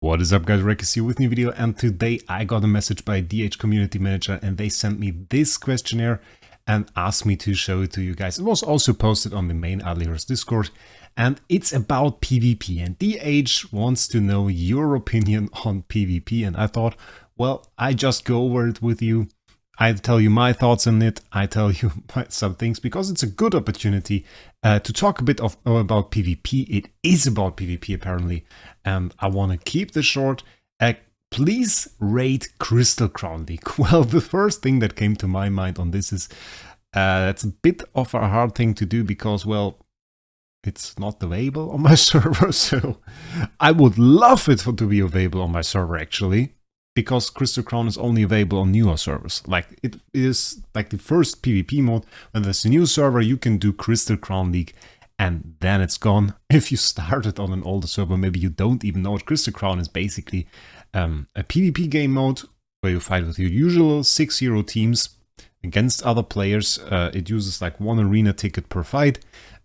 What is up guys, Wraec is here with a new video, and today I got a message by DH Community Manager and they sent me this questionnaire and asked me to show it to you guys. It was also posted on the main Adler's Discord and it's about PvP, and DH wants to know your opinion on PvP, and I thought, well, I just go over it with you. I tell you my thoughts on it, I tell you some things, because it's a good opportunity to talk a bit about PvP. It is about PvP apparently, and I want to keep this short. Please rate Crystal Crown League. Well, the first thing that came to my mind on this is it's a bit of a hard thing to do because, well, it's not available on my server, so I would love it to be available on my server actually. Because Crystal Crown is only available on newer servers. Like, it is like the first PvP mode. When there's a new server, you can do Crystal Crown League and then it's gone. If you started on an older server, maybe you don't even know it. Crystal Crown is basically a PvP game mode where you fight with your usual 6-hero teams against other players. It uses like 1 arena ticket per fight.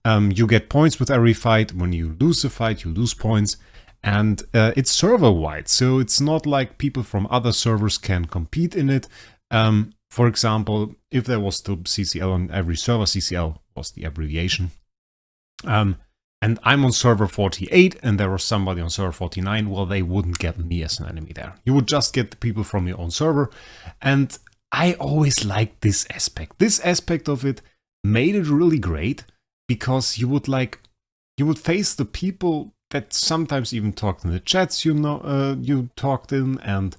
You get points with every fight. When you lose a fight, you lose points. And it's server-wide, so it's not like people from other servers can compete in it. For example, if there was still CCL on every server, CCL was the abbreviation, and I'm on server 48 and there was somebody on server 49, well, they wouldn't get me as an enemy there. You would just get the people from your own server, and I always liked this aspect. This aspect of it made it really great, because you would face the people that sometimes even talked in the chats you talked in, and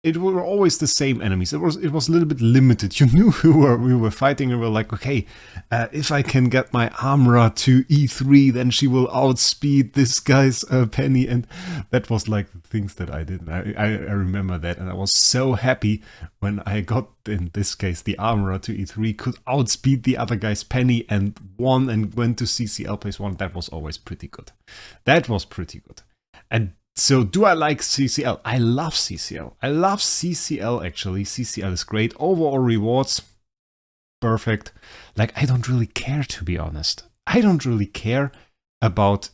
it were always the same enemies. It was a little bit limited. You knew we were fighting, and we were like, okay, if I can get my Amra to E3, then she will outspeed this guy's Penny, and that was like the things that I did. I remember that, and I was so happy when I got, in this case, the Amra to E3, could outspeed the other guy's Penny and won and went to CCL place 1. That was always pretty good. That was pretty good. And so, do I like CCL? I love CCL. I love CCL actually. CCL is great. Overall rewards, perfect. Like, I don't really care, to be honest. I don't really care about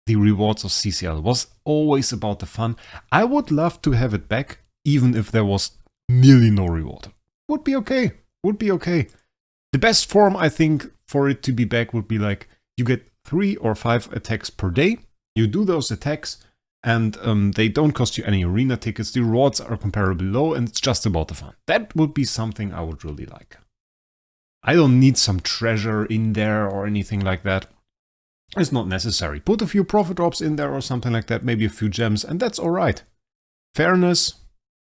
the rewards of CCL. It was always about the fun. I would love to have it back, even if there was nearly no reward. Would be okay. Would be okay. The best form, I think, for it to be back would be like, you get 3 or 5 attacks per day. You do those attacks, and they don't cost you any arena tickets. The rewards are comparably low, and it's just about the fun. That would be something I would really like. I don't need some treasure in there or anything like that. It's not necessary. Put a few profit drops in there or something like that, maybe a few gems, and that's alright. Fairness,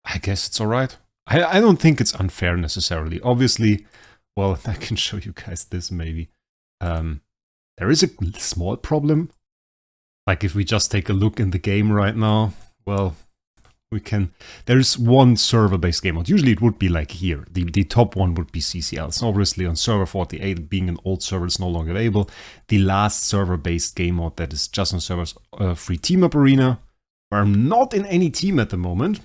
I guess it's alright. I don't think it's unfair necessarily. Obviously, well, I can show you guys this maybe. There is a small problem. Like, if we just take a look in the game right now, well, we can... There's one server-based game mode. Usually it would be like here. The top one would be CCL. So obviously on server 48, being an old server, is no longer available. The last server-based game mode that is just on servers, free team-up arena, where I'm not in any team at the moment.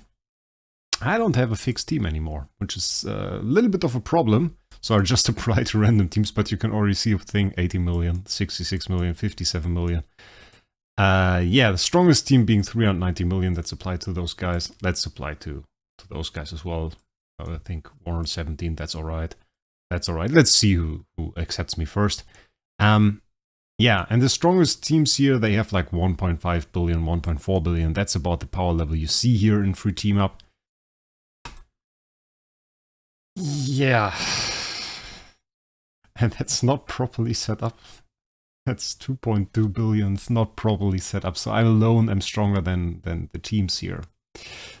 I don't have a fixed team anymore, which is a little bit of a problem. So I just apply to random teams, but you can already see a thing: 80 million, 66 million, 57 million. Yeah, the strongest team being 390 million. That's applied to those guys. Let's apply to those guys as well. I think 117, that's alright. That's alright. Let's see who accepts me first. Yeah, and the strongest teams here, they have like 1.5 billion, 1.4 billion. That's about the power level you see here in free team up. Yeah. And that's not properly set up. That's 2.2 billion. It's not properly set up. So I alone am stronger than the teams here.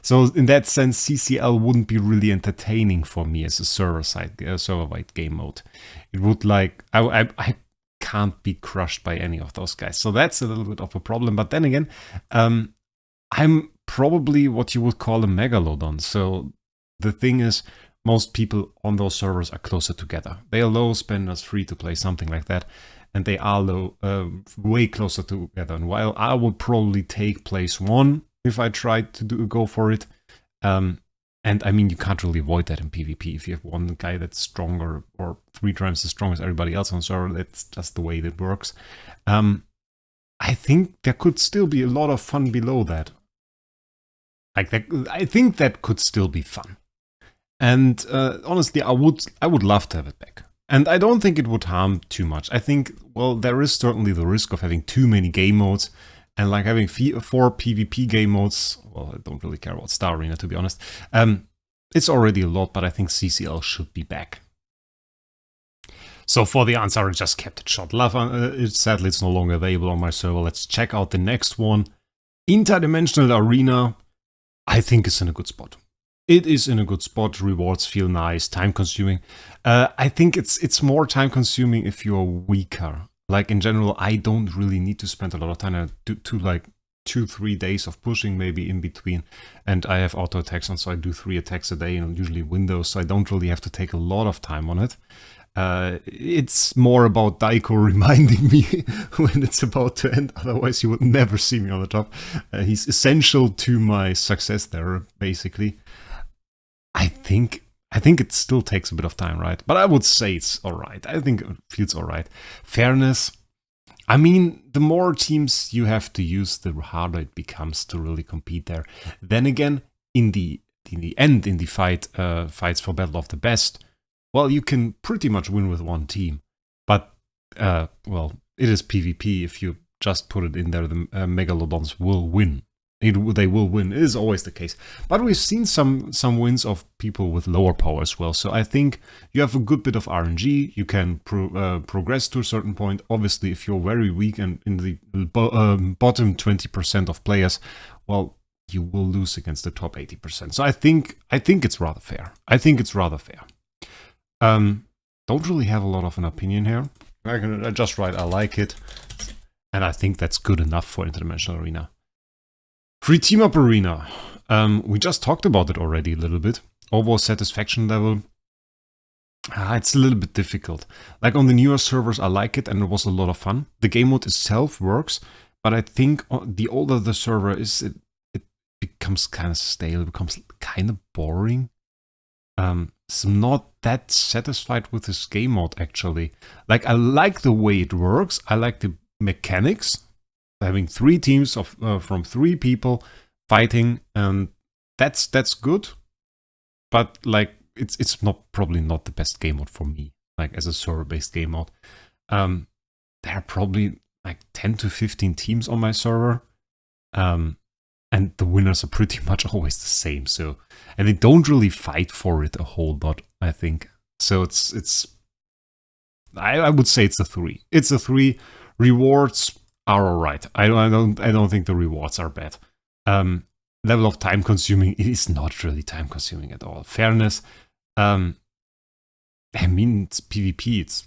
So in that sense, CCL wouldn't be really entertaining for me as a server-wide game mode. It would like... I can't be crushed by any of those guys. So that's a little bit of a problem. But then again, I'm probably what you would call a megalodon. So the thing is, most people on those servers are closer together. They are low spenders, free to play, something like that. And they are way closer together. And while I would probably take place 1 if I tried to go for it, and I mean, you can't really avoid that in PvP. If you have one guy that's stronger or 3 times as strong as everybody else on the server, that's just the way that works. I think there could still be a lot of fun below that. Like that, I think that could still be fun. And honestly, I would love to have it back. And I don't think it would harm too much. I think, well, there is certainly the risk of having too many game modes. And like having 4 PvP game modes, well, I don't really care about Star Arena, to be honest. It's already a lot, but I think CCL should be back. So for the answer, I just kept it short. Sadly, it's no longer available on my server. Let's check out the next one. Interdimensional Arena, I think is in a good spot. It is in a good spot. Rewards feel nice, time consuming. I think it's more time consuming if you're weaker. Like in general, I don't really need to spend a lot of time. I do like 2-3 days of pushing maybe in between. And I have auto attacks on, so I do 3 attacks a day and usually windows. So I don't really have to take a lot of time on it. It's more about Daiko reminding me when it's about to end. Otherwise, you would never see me on the top. He's essential to my success there, basically. I think it still takes a bit of time, right? But I would say it's alright. I think it feels alright. Fairness. I mean, the more teams you have to use, the harder it becomes to really compete there. Then again, in the end, in the fights for Battle of the Best, well, you can pretty much win with one team. But, well, it is PvP. If you just put it in there, the Megalodons will win. They will win. It is always the case. But we've seen some wins of people with lower power as well. So I think you have a good bit of RNG. You can progress to a certain point. Obviously, if you're very weak and in the bottom 20% of players, well, you will lose against the top 80%. So I think it's rather fair. I think it's rather fair. Don't really have a lot of an opinion here. I just write I like it. And I think that's good enough for Interdimensional Arena. Free Team Up Arena. We just talked about it already a little bit. Overall satisfaction level. It's a little bit difficult. Like on the newer servers, I like it and it was a lot of fun. The game mode itself works, but I think the older the server is, it becomes kind of stale. It becomes kind of boring. So not that satisfied with this game mode actually. Like I like the way it works. I like the mechanics. Having 3 teams of from 3 people fighting, and that's good. But like it's probably not the best game mode for me. Like as a server-based game mode, there are probably like 10 to 15 teams on my server, and the winners are pretty much always the same. So and they don't really fight for it a whole lot, I think. So it's I would say it's a 3. It's a 3. Rewards are alright. I don't think the rewards are bad. Level of time consuming, it is not really time consuming at all. Fairness, I mean it's PvP, it's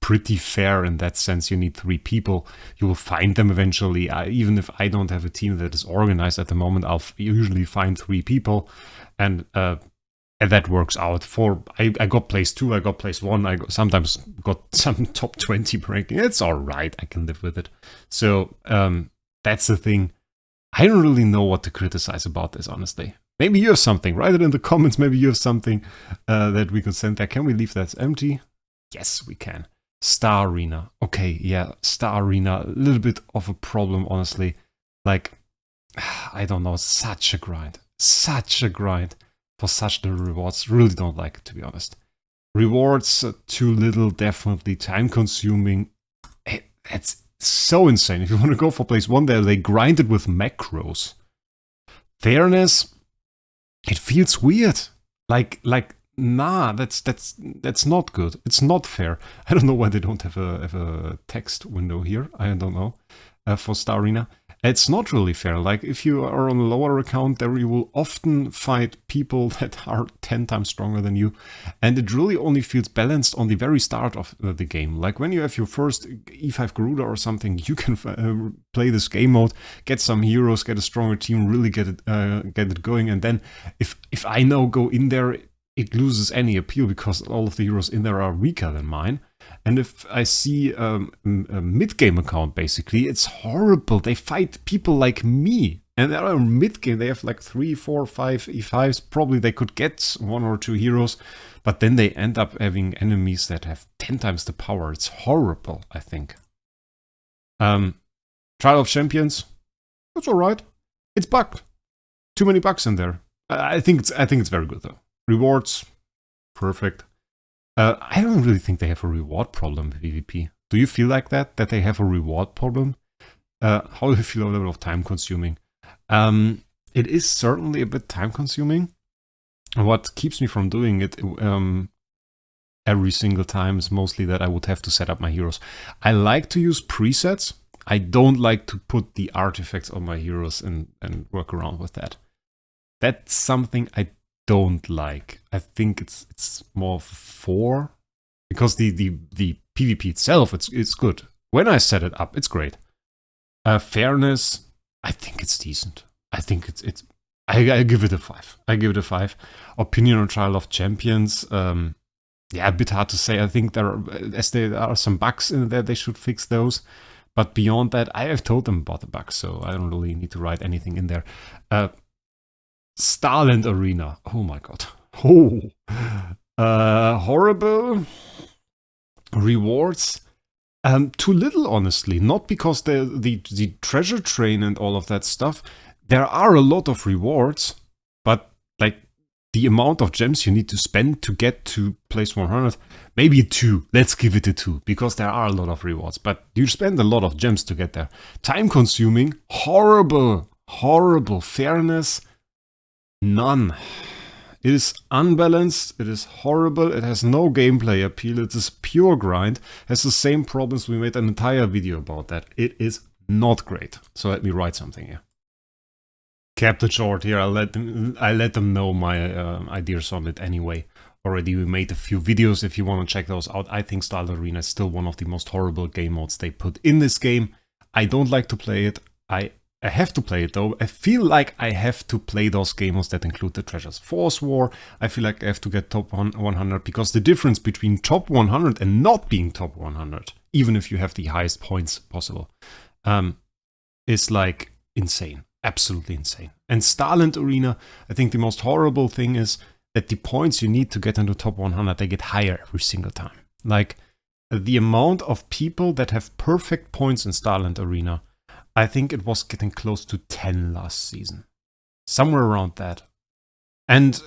pretty fair in that sense. You need 3 people. You will find them eventually. Even if I don't have a team that is organized at the moment, I'll usually find 3 people, and that works out. I got place 2, I got place 1, I sometimes got some top 20 ranking. It's alright, I can live with it. So that's the thing. I don't really know what to criticize about this, honestly. Maybe you have something, write it in the comments. Maybe you have something that we can send there. Can we leave that empty? Yes, we can. Star Arena. Okay, yeah, Star Arena. A little bit of a problem, honestly. Like, I don't know, such a grind. Such a grind. For such little rewards. Really don't like it, to be honest. Rewards, too little, definitely. Time consuming. It's so insane. If you want to go for place 1 there, they grind it with macros. Fairness, it feels weird. Like, nah, that's not good. It's not fair. I don't know why they don't have a text window here. I don't know. For Star Arena. It's not really fair. Like, if you are on a lower account, there you will often fight people that are 10 times stronger than you. And it really only feels balanced on the very start of the game. Like, when you have your first E5 Garuda or something, you can play this game mode, get some heroes, get a stronger team, really get it going. And then, if I now go in there, it loses any appeal because all of the heroes in there are weaker than mine. And if I see a mid-game account, basically, it's horrible. They fight people like me. And they're mid-game. They have like 3, 4, 5 E5s. Probably they could get 1 or 2 heroes. But then they end up having enemies that have 10 times the power. It's horrible, I think. Trial of Champions. That's alright. It's bugged. too many bugs in there. I think it's very good though. Rewards, perfect. I don't really think they have a reward problem with PvP. Do you feel like that they have a reward problem? How do you feel a level of time consuming? It is certainly a bit time consuming. What keeps me from doing it every single time is mostly that I would have to set up my heroes. I like to use presets. I don't like to put the artifacts on my heroes and work around with that. That's something I don't like. I think it's more of a 4, because the PvP itself, it's good. When I set it up, it's great. Fairness, I think it's decent. I think it's I give it a 5. I give it a 5. Opinion on Trial of Champions, yeah, a bit hard to say. I think there are some bugs in there. They should fix those. But beyond that, I have told them about the bugs, so I don't really need to write anything in there. Starland Arena. Oh my god. Oh. Horrible. Rewards. Too little, honestly. Not because the treasure train and all of that stuff. There are a lot of rewards, but like the amount of gems you need to spend to get to place 100, maybe 2. Let's give it a 2, because there are a lot of rewards, but you spend a lot of gems to get there. Time consuming, horrible, horrible. Fairness, none. It is unbalanced, it is horrible, it has no gameplay appeal, it is pure grind, has the same problems. We made an entire video about that. It is not great. So let me write something here. Kept it short here. I let them know my ideas on it anyway. Already we made a few videos if you want to check those out. I think Starland Arena is still one of the most horrible game modes they put in this game. I don't like to play it. I have to play it though. I feel like I have to play those game modes that include the treasures. Force War, I feel like I have to get top 100, because the difference between top 100 and not being top 100, even if you have the highest points possible, is like insane. Absolutely insane. And Starland Arena, I think the most horrible thing is that the points you need to get into top 100, they get higher every single time. Like, the amount of people that have perfect points in Starland Arena, I think it was getting close to 10 last season. Somewhere around that. And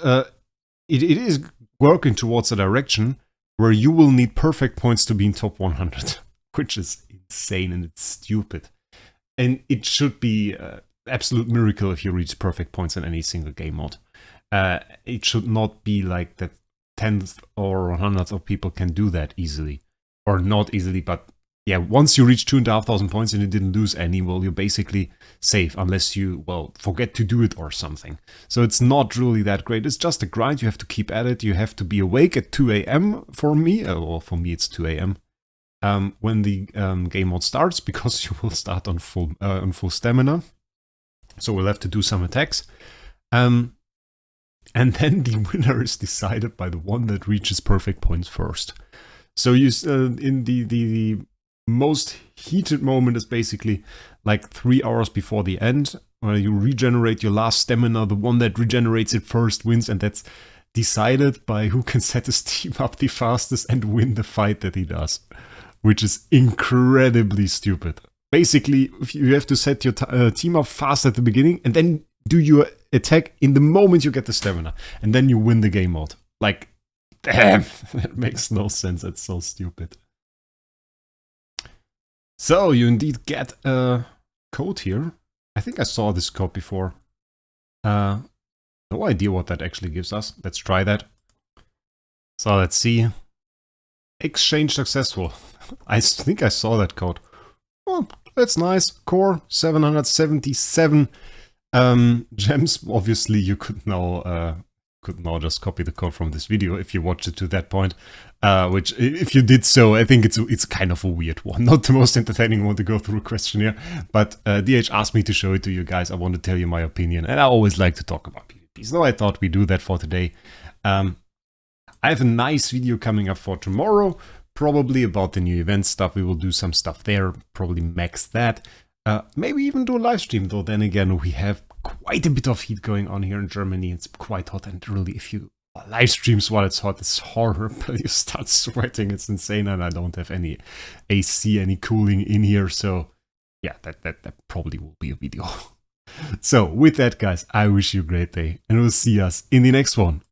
it is working towards a direction where you will need perfect points to be in top 100, which is insane and it's stupid. And it should be absolute miracle if you reach perfect points in any single game mode. It should not be like that 10th or 100th of people can do that easily. Or not easily, but yeah, once you reach 2,500 points and you didn't lose any, well, you're basically safe, unless you, well, forget to do it or something. So it's not really that great. It's just a grind. You have to keep at it. You have to be awake at 2 a.m. for me, or for me it's 2 a.m. When the game mode starts, because you will start on full stamina. So we'll have to do some attacks. And then the winner is decided by the one that reaches perfect points first. So you in the most heated moment is basically like 3 hours before the end, where you regenerate your last stamina. The one that regenerates it first wins, and that's decided by who can set his team up the fastest and win the fight that he does, which is incredibly stupid. Basically, you have to set your team up fast at the beginning and then do your attack in the moment you get the stamina. And then you win the game mode. Like, damn, that makes no sense. That's so stupid. So, you indeed get a code here. I think I saw this code before. No idea what that actually gives us. Let's try that. So, let's see. Exchange successful. I think I saw that code. Oh, that's nice. Core 777 gems. Obviously, you could now just copy the code from this video if you watched it to that point. Which, if you did so, I think it's kind of a weird one. Not the most entertaining one to go through a questionnaire. But DH asked me to show it to you guys. I want to tell you my opinion, and I always like to talk about PvP. So I thought we'd do that for today. I have a nice video coming up for tomorrow. Probably about the new event stuff. We will do some stuff there, probably max that. Maybe even do a live stream, though then again we have quite a bit of heat going on here in Germany. It's quite hot, and really if you live streams while it's hot, it's horrible. You start sweating, it's insane, and I don't have any AC, any cooling in here, so yeah, that probably will be a video. So with that, guys, I wish you a great day and we'll see us in the next one.